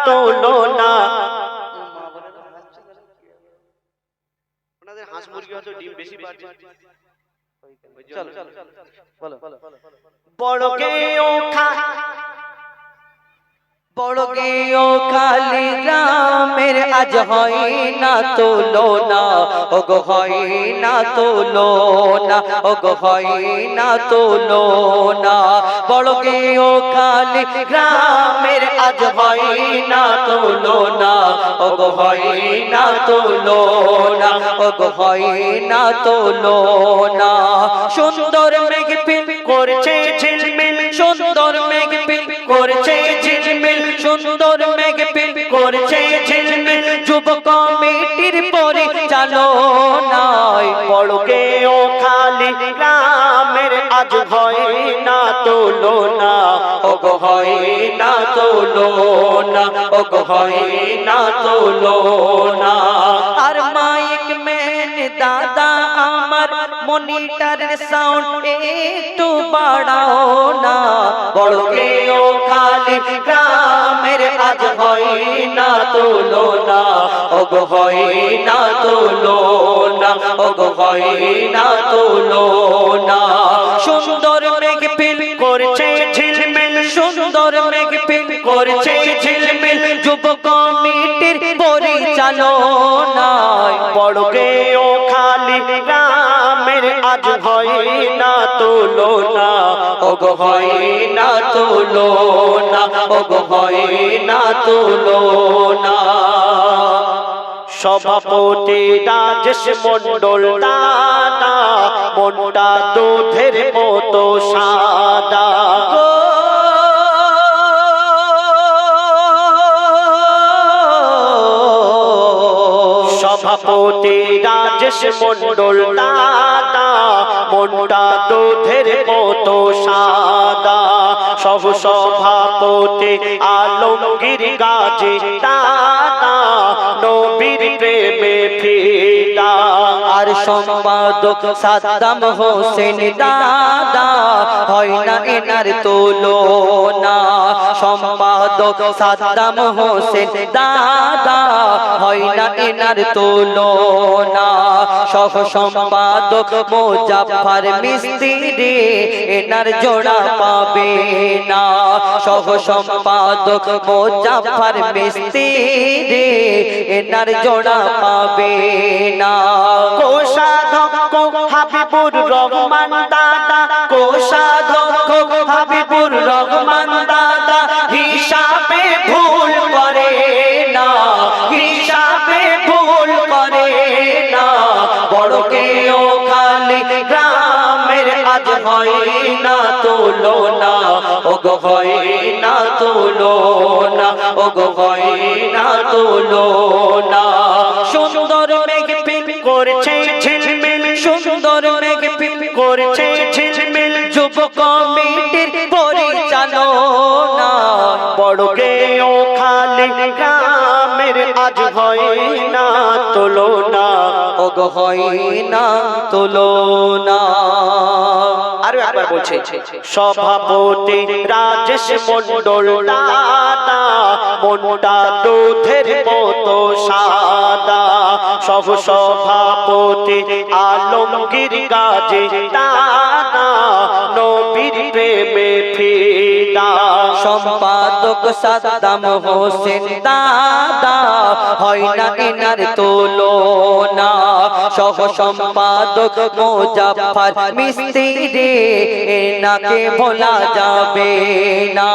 তুলনা। ওনাদের হাঁস মুরগি হয়তো ডিম বেশি পাচ্ছে। চলো বলো। বড় কেও খা বড় কেও খালি গ্রামের আজ হয় না তুলনা, ওগো হয় না তুলনা, ওগো হয় না তুলনা। বড় কেও খালি গ্রামের আজ হয় না তুলনা, ওগো হয় না তুলনা, ওগো হয় না তুলনা। সুন্দর মেঘ পিল করছে ঝিলমিল, সুন্দর মেঘ পিল করছে ঝিলমিল, সুন্দর মেঘ পিল করছে ঝিলমিল। যুব কমিটির পরিচালনায় বড় কেও খালি গ্রামের আজ হয় না তুলনা, ওগো হয় না তুলনা, ওগো হয় না তুলনা। আর মাইক ম্যান দাদা আমার মনিটরের সাউন্ড একটু বাড়াও না। বড় কেও খালি গ্রামের আজ হয় না তুলনা, ওগো হয় না তুলনা, ওগো হয় না তুলনা। সুন্দর মেঘ পিল করছে ঝিলমিল, সুন্দর মেঘ পিল করছে ঝিলমিল। যুব কমিটির পরিচালনায় বড় কেও খালি গ্রামের আজ হয় না তুলনা, ওগো হয় না তুলনা, ওগো হয় না তুলনা। সভাপতি রাজেশ মন্ডল দাদা, মনটা দুধের মতো সাদা। সভাপতি রাজেশ মন্ডল দাদা, মনটা দুধের মতো সাদা। সহ সভাপতি আলমগীর গাজী দাদা, নবীর প্রেমে ফিদা। আর সম্পাদক সাদ্দাম হোসেন দাদা, হয় না এনার তুলনা। সম্পাদক সাদ্দাম হোসেন দাদা, হয় না এনার তুলনা। সহ সম্পাদক মুজাফফর মিস্ত্রি, এনার জোড়া পাবে না। সহ সম্পাদক মুজাফফর মিস্ত্রি, এনার জোড়া পাবে না। কোষাধ্যক্ষ হাবিবুর রহমান দাদা, কোষাধ্যক্ষ হাবিবুর রহমান দাদা, হিসাবে ভুল করে না, হিসাবে ভুল করে না। বড় কেও খালি গ্রামের আজ হয় না তুলনা, ওগো হয় না তুলনা, ওগো হয় না তুলনা। সুন্দর মেঘ পিল করছে ঝিলমিল, সুন্দর মেঘ পিল করছে ঝিলমিল। যুব কমিটির পরিচালনা বড় কেও খালি গ্রামের আজ হয় না তুলনা, ওগো হয় না তুলনা। আরো একবার বলছে, সভাপতি রাজেশ মন্ডল দাদা, মনটা দুধের মতো সাদা। সহ সভাপতি আলমগীর গাজী দাদা, নবীর প্রেমে ফিদা। সম্পাদক সাদ্দাম হোসেন দাদা, হয় না এনার তুলনা। সহ সম্পাদক মুজাফফর মিস্ত্রি, এনাকে ভোলা যাবে না।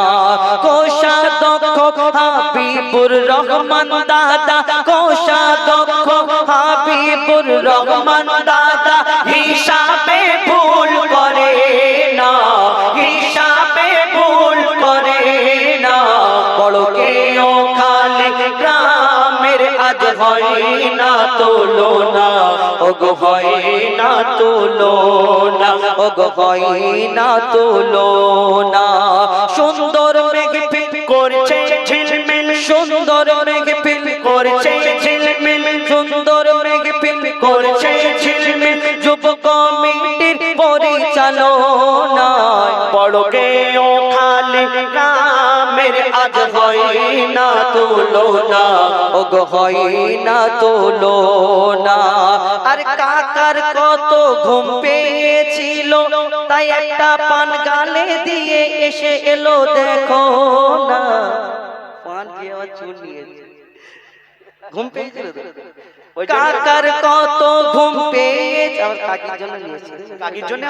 কোষাধ্যক্ষ হাবিবুর রহমান দাদা, কোষাধ্যক্ষ হাবিবুর রহমান দাদা, হিসাবে ভুল করে না, হিসাবে ভুল করে না। বড় কেও খালি গ্রামের আজ হয় না তুলনা, ওগো হয় না তুলনা, ওগো হয় না তুলনা। সুন্দর মেঘ পিল করছে ঝিলমিল, সুন্দর মেঘ পিল করছে ঝিলমিল, সুন্দর মেঘ পিল করছে ঝিলমিল। যুব কমিটির পরিচালনায় বড় কেও খালি গ্রামে গ্রামের আজ হয় না তুলনা, ও গো হয় না তুলনা। আর কাকার কত ঘুম পেয়েছিল, তাই একটা পান গালে দিয়ে এসে এলো দেখো না। পান দিয়ে আবার চুল নিয়েছে, ঘুম পেয়েছিল তো। কাকার কত ঘুম পেয়েছে, আবার কাকির জন্য নিয়েছে, কাকির জন্য।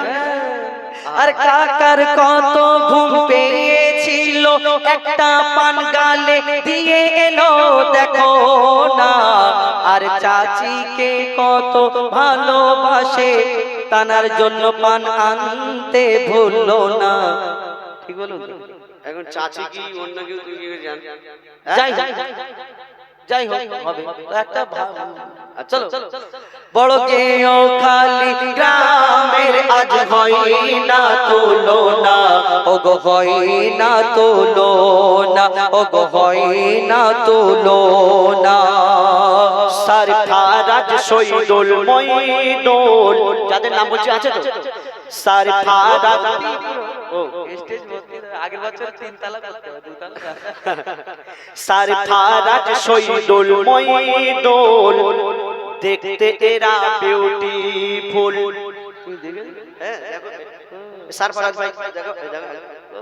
আর কাকার কত ঘুম পেয়েছিল, একটা পান গালে দিয়ে এলো দেখো না। আর চাচিকে কত ভালোবাসে, তানার জন্য পান আনতে ভুললো না। ঠিক বলুন? এখন চাচি কি অন্য কেউ, তুই কি জান? যাই যাই হোক হবে একটা চলো। বড় কেও খালি গ্রামের আজ হয় না তুলনা, ও গো হয় না তুলনা, ও গো হয় না তুলনা। সারফারাজ শহীদুল মঈদুল, যাদের নাম বলছি আছে তো? সারফারাজ, ও স্টেজ ভর্তি, আগের বছর 3 তালা করতে হবে, 2 তালা। সারফারাজ শহীদুল মঈদুল, দেখতে এরা বিউটিফুল। হ্যাঁ দেখো সারফারাজ ভাই, দেখো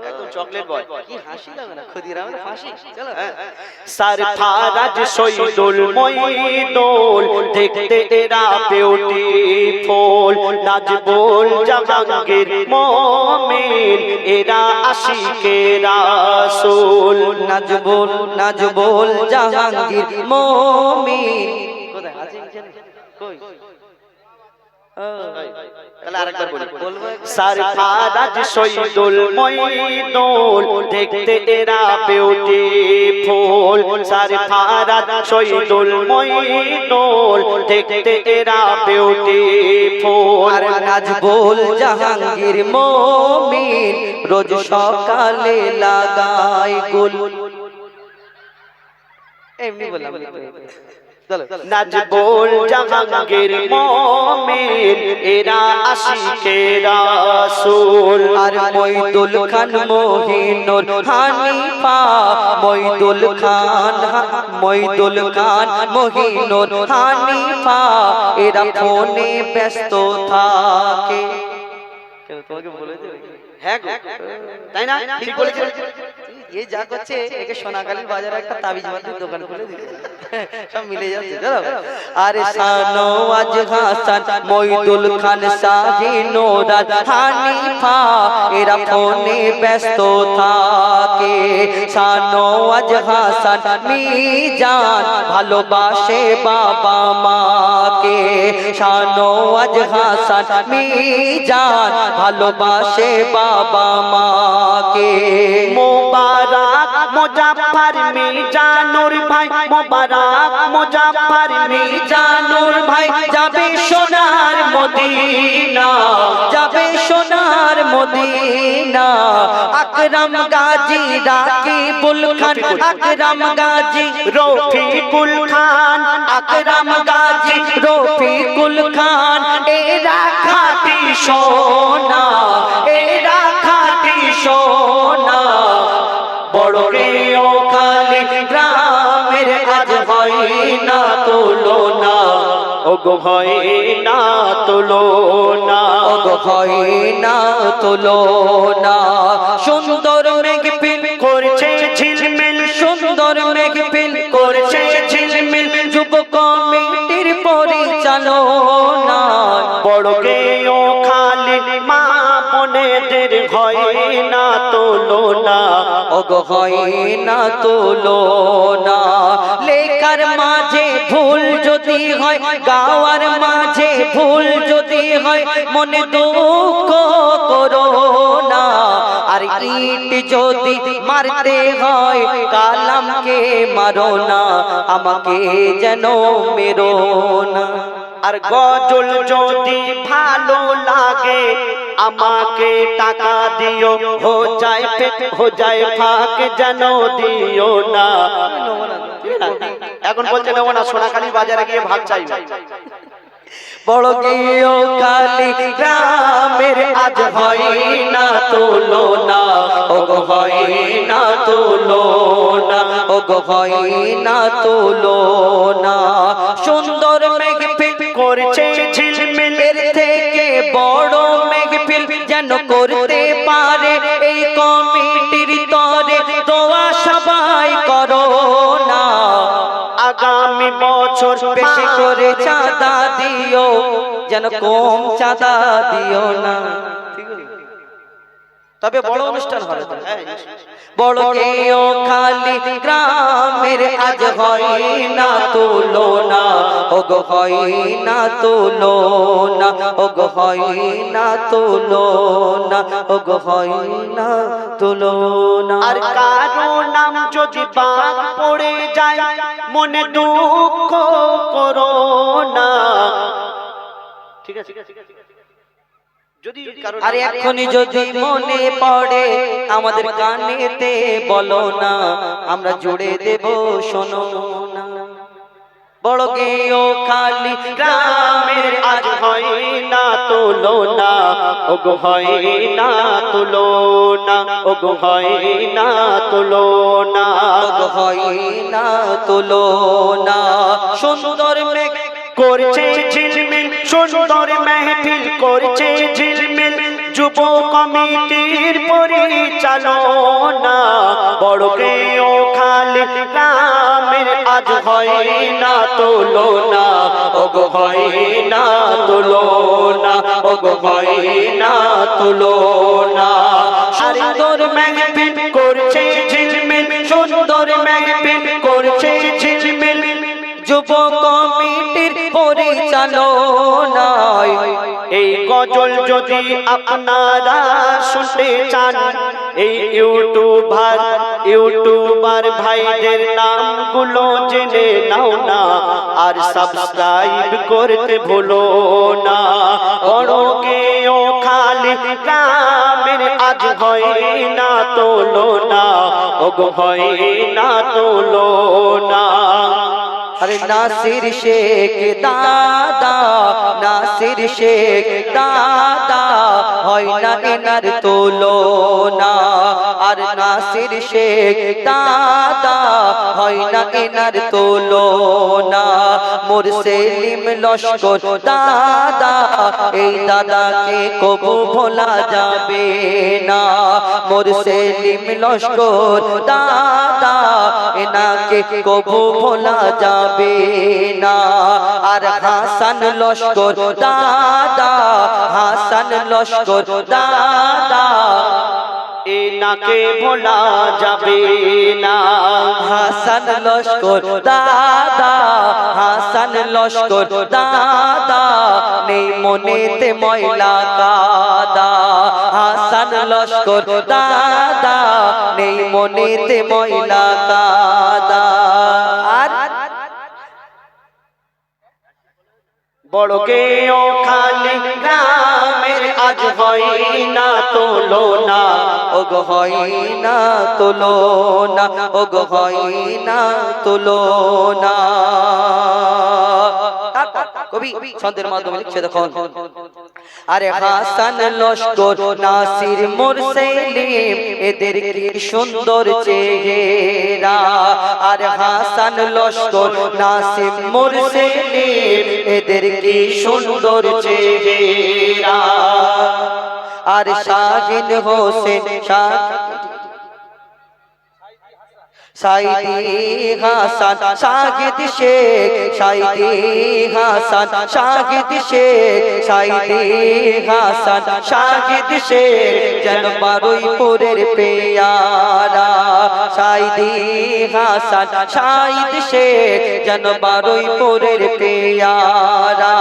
একদম চকলেট বয়, কি হাসি লাগে না, ক্ষুদিরাম ফাঁসি। চলো, সারফারাজ শহীদুল মঈদুল, দেখতে এরা বিউটিফুল। নাজবুল জাহাঙ্গীর মুমিন, এরা আশিকে রাসূল। নাজবুল জাহাঙ্গীর মুমিন কোথায় আছে জানেন? কই? তাহলে আরেকবার বলি, সারফারাজ শহীদুল মঈদুল, দেখতে এরা বিউটিফুল। সারফারাজ শহীদুল মঈদুল, দেখতে এরা বিউটিফুল। আর নাজবুল জাহাঙ্গীর মুমিন, রোজ সকালে লাগায় গুল। এমনি বললাম, নাজবুল জাহাঙ্গীর মুমিন, এরা আশিকে রাসূল। আর মঈদুল খান মহিনুর হানিফা, মঈদুল খান মহিনুর হানিফা, এরা ফোনে ব্যস্ত থাকে। কেন তোমাকে বলেছে? হ্যাঁ গো, তাই না? ঠিক বলেছে। এই যা করছে, একে সোনাগালীর বাজারে একটা তাবিজ বাতির দোকান খুলে দিয়েছে, সব মিলে যাচ্ছে। চলো, আরে শাহনওয়াজ হাসান, মঈদুল খান, শাহিনুর হানিফা, এরা ফোনে ব্যস্ত থাকে। শাহনওয়াজ হাসান মিজান, ভালোবাসে বাবা মাকে। শাহনওয়াজ হাসান মিজান, ভালোবাসে বাবা মাকে। মোবারক মুজাফফর মিজানুর ভাই, মোবারক মুজাফফর মিজানুর ভাই, যাবে সোনার মদিনা, যাবে সোনার মদিনা। আকরাম গাজী রাকিবুল খান, আকরাম গাজী রফিকুল খান, আকরাম গাজী রফিকুল খান, এরা খাঁটি সোনা, এরা খাঁটি সোনা। বড় কেও খালি গ্রামের আজ হয় না তুলনা, ও গো হয় না তুলনা, ও গো হয় না তুলনা। সুন্দর মেঘপিল করছে ঝিলমিল, সুন্দর মেঘপিল করছে ঝিলমিল, যুব কমিটির পরিচালনা। বড় কেও খালি মা বোনেদের হয় না তুলনা, ও গো হয় না তুলনা। লেখার মাঝে ভুল যদি হয়, গাওয়ার মাঝে ভুল যদি হয়, মনে দুঃখ করো না। আর ইট যদি মারতে হয়, কালামকে মারো না, আমাকে যেন মেরো না। আর গজল যদি ভালো লাগে, আমাকে টাকা দিও, হো যায় ফাঁক যেন দিও না। এখন বলছে নেবো না, সোনাখালী বাজারে গিয়ে ভাগ চাইবে। বড় গিয়েও খালি গ্রামের আজ হয় না তুলনা, ও গো হয় না তুলনা, ও গো হয় না তুলনা। সুন্দর মেঘফিল করছে ঝিলমিলের থেকে বড় মেঘফিল যেন করতে পারে এই কমিটির তরে দোয়া সবাই করো না। আগামী বছর বেশি করে চাঁদা দিও, যেন কম চাঁদা দিও না। তবে বড় অনুষ্ঠান হবে। বড় কেও খালি গ্রামের আজ হয় না তুলনা, ও গো হয় না তুলনা, ও গো হয় না তুলনা, ও গো হয় না তুলনা। আর কারো নাম যদি বাদ পড়ে যায় মনে দুঃখ করো না। ঠিক আছে, যদি কারো আর এখনই যদি মনে পড়ে আমাদের কানেতে বলো না, আমরা জুড়ে দেব শোনো না। বড় গেও খালি গ্রামের আজ হয় না তুলনা, ও গো হয় না তুলনা, ও গো হয় না তুলনা, ও গো হয় না তুলনা। সুন্দর মেঘ করছে ঝিলমিল, সুন্দর মেহফিল করছে ঝিলমিল, যুব কমিটির পরিচালনা। বড় কেও খালি গ্রামের আজ হয় না তুলনা, ও গো হয় না তুলনা, ও গো হয় না তুলনা। সুন্দর মেহফিল করছে ঝিলমিল, সুন্দর মেহফিল করছে ঝিলমিল, যুব কমিটির পরিচালনায়। এই গজল যদি আপনারা শুনতে চান, এই ইউটিউবার ভাইদের নামগুলো জেনে নাও না, আর সাবস্ক্রাইব করতে ভুলো না। বড় গেও খালি গ্রামের আজ হয় না তুলনা, ও গো হয় না তুলনা। আরে নাসির শেখ দাদা, নাসির শেখ দাদা হয় না এনার তুলনা। আর নাসির শেখ দাদা হয় না এনার তুলনা। মুরসেলিম লস্কর দাদা, এই দাদাকে কবু ভোলা যাবে না। মুরসেলিম লস্কর দাদা, এনাকে কবু ভোলা যাবে না। আর হাসান লস্কর দাদা, হাসান লস্কর দাদা, এনাকে ভোলা যাবে না। হাসান লস্কর দাদা, হাসান লস্কর দাদা, নেই মনেতে ময়লা কাদা। হাসান লস্কর দাদা, নেই মনেতে ময়লা কাদা। আর বড় কেও খালি গ্রামের আজ হয় না তুলনা, ও গো হয় না তুলনা, ও গো হয় না তুলনা। কবি ছন্দের মাধ্যমে লিখছে দেখুন। আরে হাসান লস্কর নাসির মুরসেলিম এদের কি সুন্দর চেহারা। আরে হাসান লস্কর নাসির মুরসেলিম এদের কি সুন্দর চেহারা। আর শাহিদ হোসেন সাইদি হাসান শাহিদ শেখ, সাইদি হাসান শাহিদ শেখ, সাইদি হাসান শাহিদ শেখ যেন বারুইপুরের পেয়ারা। সাইদি হাসান শাহিদ শেখ যেন বারুইপুরের পেয়ারা।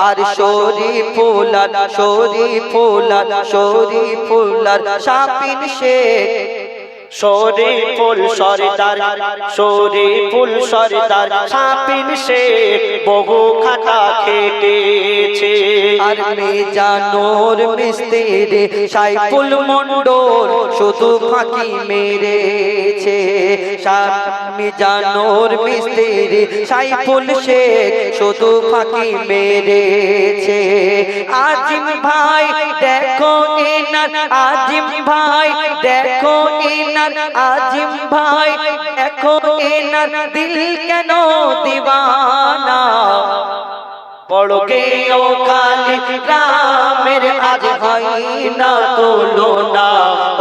আর শরীফুলার শরীফুলার শরীফুলার শাপিন শেখ, শরীফুল সরদার, শরীফুল সরদার শাপিন শেখ বহু খাটা খেটেছে। আর মেজানোর মিস্ত্রি সাইফুল মন্ডল শুধু ফাঁকি মেরেছে। শামি জানোর মিস্ত্রি সাইফুল শেখ শুধু ফাঁকি মেরেছে। আজিম ভাই দেখো ইনার, আজিম ভাই দেখো ইনার, আজিম ভাই দেখো ইনার দিল কেন দিওয়ানা। পড়কে ও খালি রামের আজ হয় না তুলনা,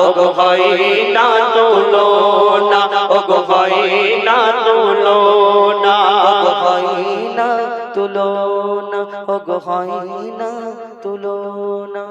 ও গো হয় না তুলনা, ও গো হয় না তুলনা। হয় না তুলনা, ও গো হয় না তুলনা।